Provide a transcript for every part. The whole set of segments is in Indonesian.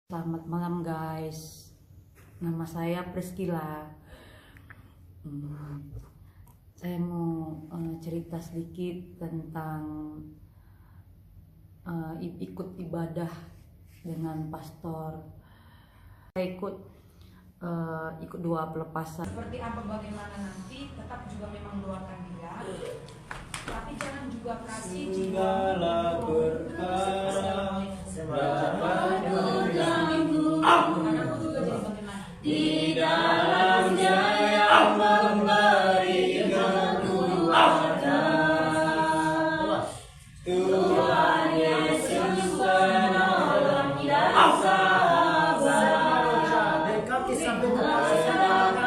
Selamat malam guys, nama saya Priscilla. Saya mau cerita sedikit tentang ikut ibadah dengan pastor. Saya ikut doa pelepasan. Seperti apa bagaimana nanti, tetap juga memang doakan dia, tapi jangan juga kasih segala perkara anakku juga jadi bagaimana di dalamnya yang memberi kekuatan. Tuhan Yesus penolong dan sahabat, percaya Tuhan setia.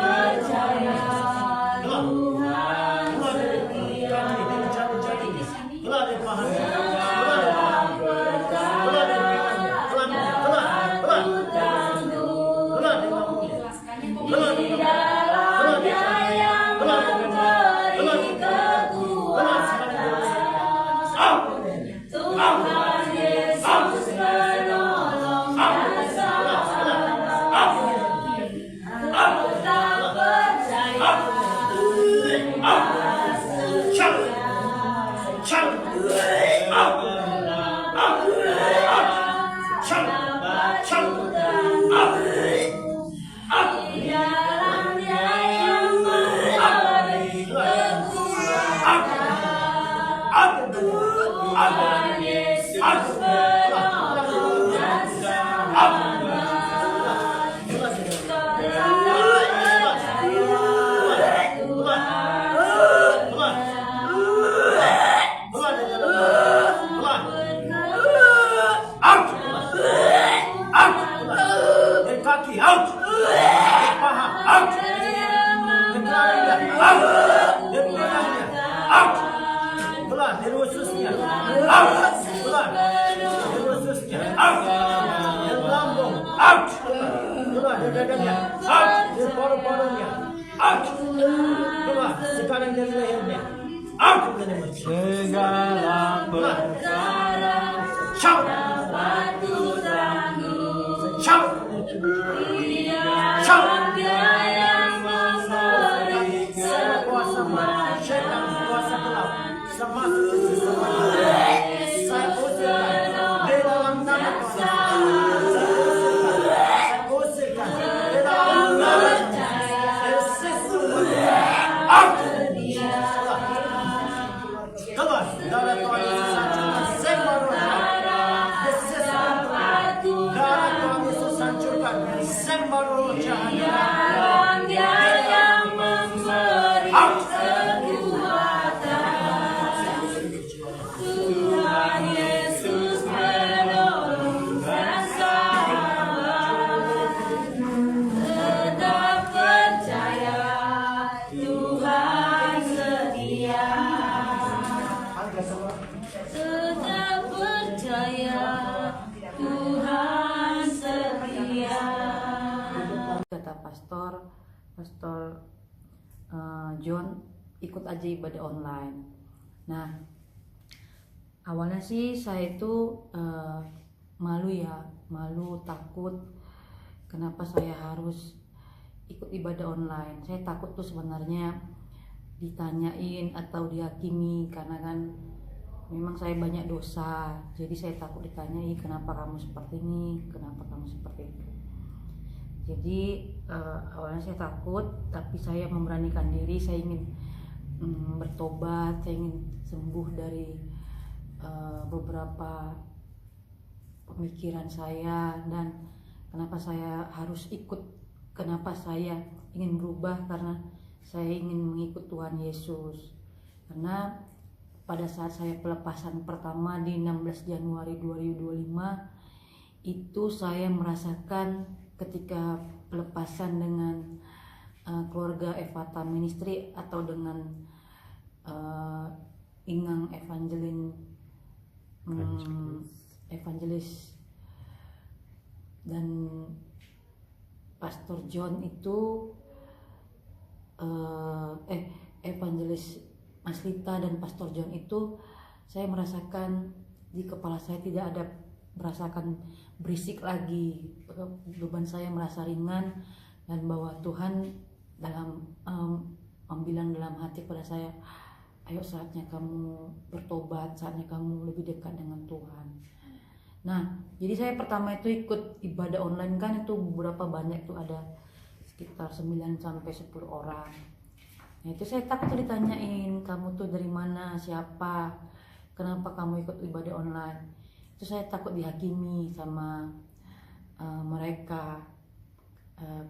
Kaki out, paha out, kepalanya out, dan punggungnya out, keluar dari ususnya out, keluar dari ususnya out, dan lambung out, keluar dari dadanya out, dari paru-parunya out, keluar sekarang dari lehernya out, Segala perkara shout, shout. Kata Pastor John, ikut aja ibadah online. Nah, awalnya sih saya itu malu, takut. Kenapa saya harus ikut ibadah online? Saya takut tuh sebenarnya ditanyain atau dihakimi, karena kan memang saya banyak dosa. Jadi saya takut ditanyai, kenapa kamu seperti ini, kenapa kamu seperti itu. Jadi awalnya saya takut, tapi saya memberanikan diri. Saya ingin bertobat, saya ingin sembuh dari beberapa pemikiran saya. Dan kenapa saya harus ikut, kenapa saya ingin berubah, karena saya ingin mengikut Tuhan Yesus. Karena pada saat saya pelepasan pertama di 16 Januari 2025 itu saya merasakan ketika pelepasan dengan keluarga Ephata Ministry atau dengan Ingang Evangelis dan Pastor John itu Evangelis Maslita dan Pastor John itu, saya merasakan di kepala saya tidak ada merasakan berisik lagi, beban saya merasa ringan, dan bahwa Tuhan dalam membilang dalam hati pada saya, ayo saatnya kamu bertobat, saatnya kamu lebih dekat dengan Tuhan. Nah, jadi saya pertama itu ikut ibadah online kan, itu beberapa banyak tuh, ada sekitar 9 sampai 10 orang. Nah, itu saya takut ditanyain, kamu tuh dari mana, siapa, kenapa kamu ikut ibadah online. Itu saya takut dihakimi sama mereka.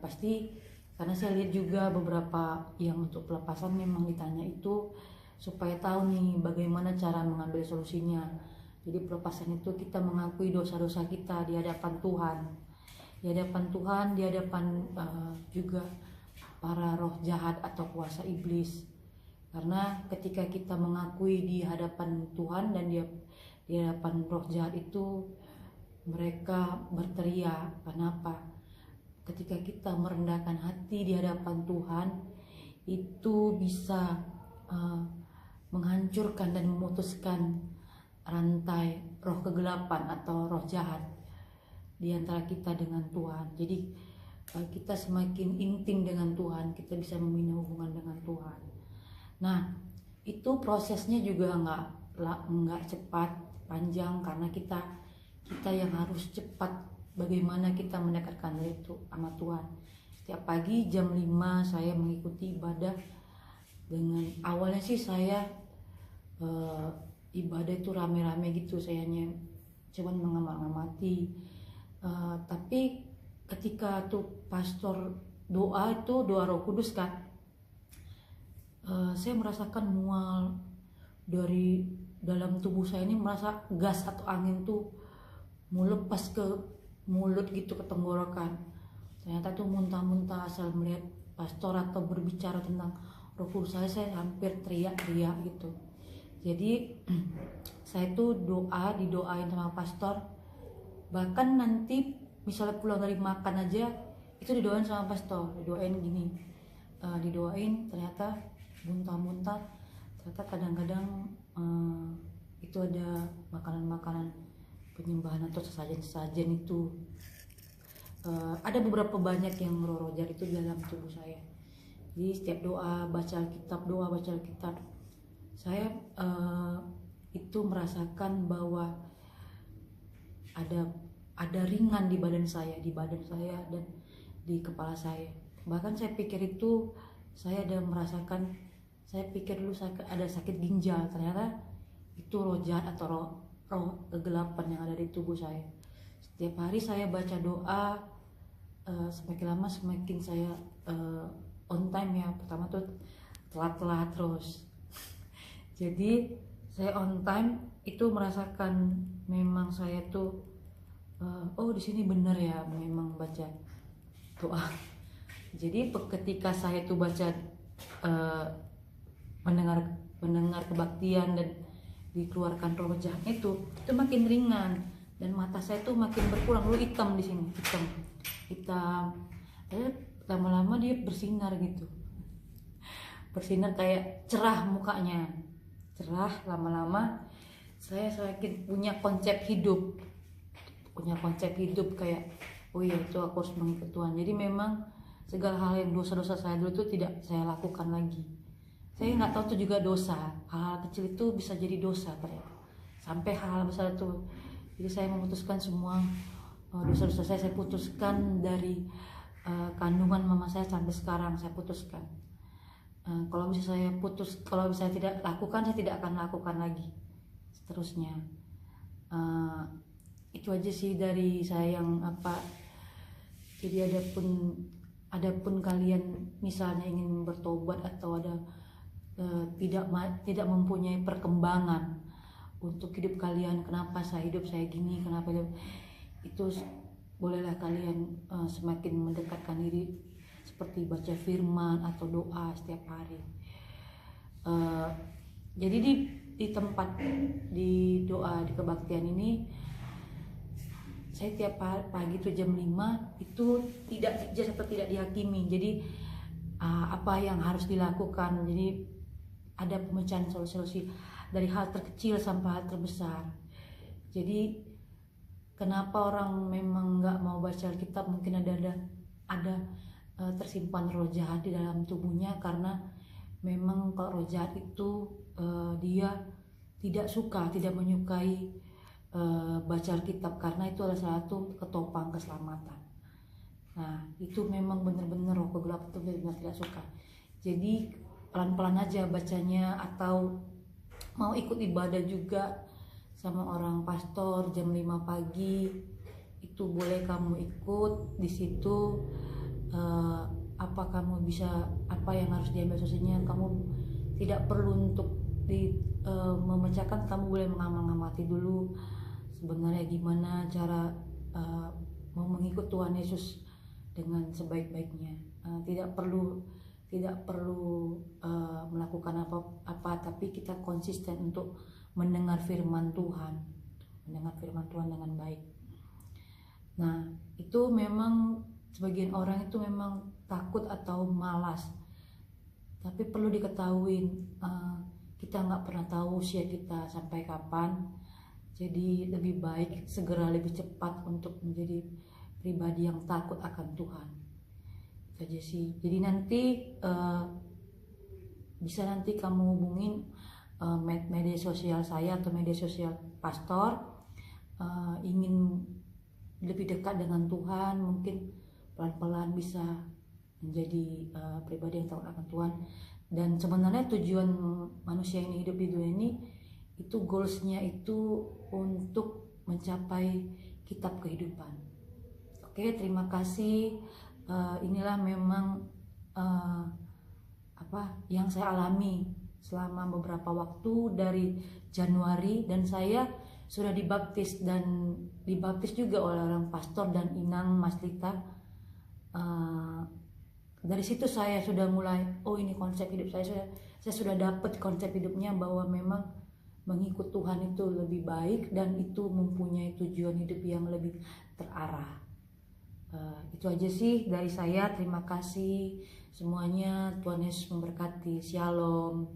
Pasti karena saya lihat juga beberapa yang untuk pelepasan memang ditanya itu supaya tahu nih bagaimana cara mengambil solusinya. Jadi pelepasan itu kita mengakui dosa-dosa kita di hadapan Tuhan, di hadapan juga para roh jahat atau kuasa iblis. Karena ketika kita mengakui di hadapan Tuhan dan di hadapan roh jahat itu, mereka berteriak. Kenapa? Ketika kita merendahkan hati di hadapan Tuhan, itu bisa menghancurkan dan memutuskan rantai roh kegelapan atau roh jahat di antara kita dengan Tuhan. Jadi kita semakin intim dengan Tuhan, kita bisa membina hubungan dengan Tuhan. Nah, itu prosesnya juga nggak cepat, panjang, karena kita yang harus cepat bagaimana kita mendekatkan diri itu sama Tuhan. Setiap pagi jam 5 saya mengikuti ibadah. Dengan awalnya sih saya ibadah itu rame-rame gitu, saya hanya cuman mengamati. Tapi ketika tuh pastor doa itu doa Roh Kudus kan, saya merasakan mual dari dalam tubuh saya ini, merasa gas atau angin tuh mau lepas ke mulut gitu, ke tenggorokan. Ternyata tuh muntah-muntah asal melihat pastor atau berbicara tentang Roh Kudus, saya hampir teriak-teriak gitu. Jadi saya tuh didoain sama pastor, bahkan nanti misalnya pulang dari makan aja itu didoain sama pastor, didoain gini, didoain ternyata muntah-muntah. Ternyata kadang-kadang itu ada makanan-makanan penyembahan atau sesajen-sesajen itu. Ada beberapa banyak yang roh-roh jahat itu di dalam tubuh saya. Jadi setiap baca Alkitab, saya itu merasakan bahwa ada ringan di badan saya dan di kepala saya. Bahkan saya pikir itu saya saya pikir dulu saya ada sakit ginjal, ternyata itu roh jahat atau roh kegelapan yang ada di tubuh saya. Setiap hari saya baca doa, semakin lama semakin saya on time ya. Pertama tuh telat-telat terus. Jadi saya on time itu merasakan memang saya tuh oh di sini benar ya memang baca doa. Jadi ketika saya tuh baca mendengar kebaktian dan dikeluarkan roh jahat itu makin ringan, dan mata saya tuh makin berkurang. Dulu hitam di sini, hitam. Lama-lama dia bersinar gitu, bersinar kayak cerah mukanya, cerah. Lama-lama saya semakin punya konsep hidup kayak oh iya itu aku harus mengikut Tuhan. Jadi memang segala hal yang dosa-dosa saya dulu tuh tidak saya lakukan lagi. Saya nggak tahu itu juga dosa, hal-hal kecil itu bisa jadi dosa ternyata, sampai hal-hal besar itu. Jadi saya memutuskan semua dosa-dosa saya putuskan dari kandungan mama saya sampai sekarang saya putuskan. Kalau bisa saya tidak lakukan, saya tidak akan lakukan lagi seterusnya. Itu aja sih dari saya yang apa. Jadi adapun kalian misalnya ingin bertobat atau ada tidak mempunyai perkembangan untuk hidup kalian, kenapa hidup saya gini, kenapa itu bolehlah kalian semakin mendekatkan diri seperti baca firman atau doa setiap hari. Jadi di tempat di doa di kebaktian ini, saya tiap pagi itu jam 5 itu tidak dihakimi. Jadi apa yang harus dilakukan, jadi ada pemecahan solusi dari hal terkecil sampai hal terbesar. Jadi kenapa orang memang nggak mau baca Alkitab, mungkin ada tersimpan roh jahat di dalam tubuhnya, karena memang kalau roh jahat itu dia tidak menyukai baca Alkitab, karena itu adalah salah satu ketopang keselamatan. Nah itu memang benar-benar roh gelap itu benar tidak suka. Jadi pelan-pelan aja bacanya, atau mau ikut ibadah juga sama orang pastor jam 5 pagi itu boleh kamu ikut di situ. Apa kamu bisa, apa yang harus diambil sosialnya, kamu tidak perlu untuk memecahkan, kamu boleh mengamati dulu sebenarnya gimana cara mau mengikut Tuhan Yesus dengan sebaik-baiknya. Tidak perlu melakukan apa, tapi kita konsisten untuk mendengar firman Tuhan dengan baik. Nah itu memang sebagian orang itu memang takut atau malas, tapi perlu diketahui kita nggak pernah tahu usia kita sampai kapan. Jadi lebih baik segera lebih cepat untuk menjadi pribadi yang takut akan Tuhan. Itu aja sih. Jadi nanti bisa nanti kamu hubungin media sosial saya atau media sosial pastor, ingin lebih dekat dengan Tuhan, mungkin pelan-pelan bisa menjadi pribadi yang takut akan Tuhan. Dan sebenarnya tujuan manusia ini hidup di dunia ini itu goalsnya itu untuk mencapai kitab kehidupan. Oke, terima kasih. Inilah memang yang saya alami selama beberapa waktu dari Januari, dan saya sudah dibaptis juga oleh orang pastor dan inang Mas Lita. Dari situ saya sudah mulai, ini konsep hidup saya sudah dapat konsep hidupnya, bahwa memang mengikut Tuhan itu lebih baik dan itu mempunyai tujuan hidup yang lebih terarah. Itu aja sih dari saya. Terima kasih semuanya. Tuhan Yesus memberkati. Shalom.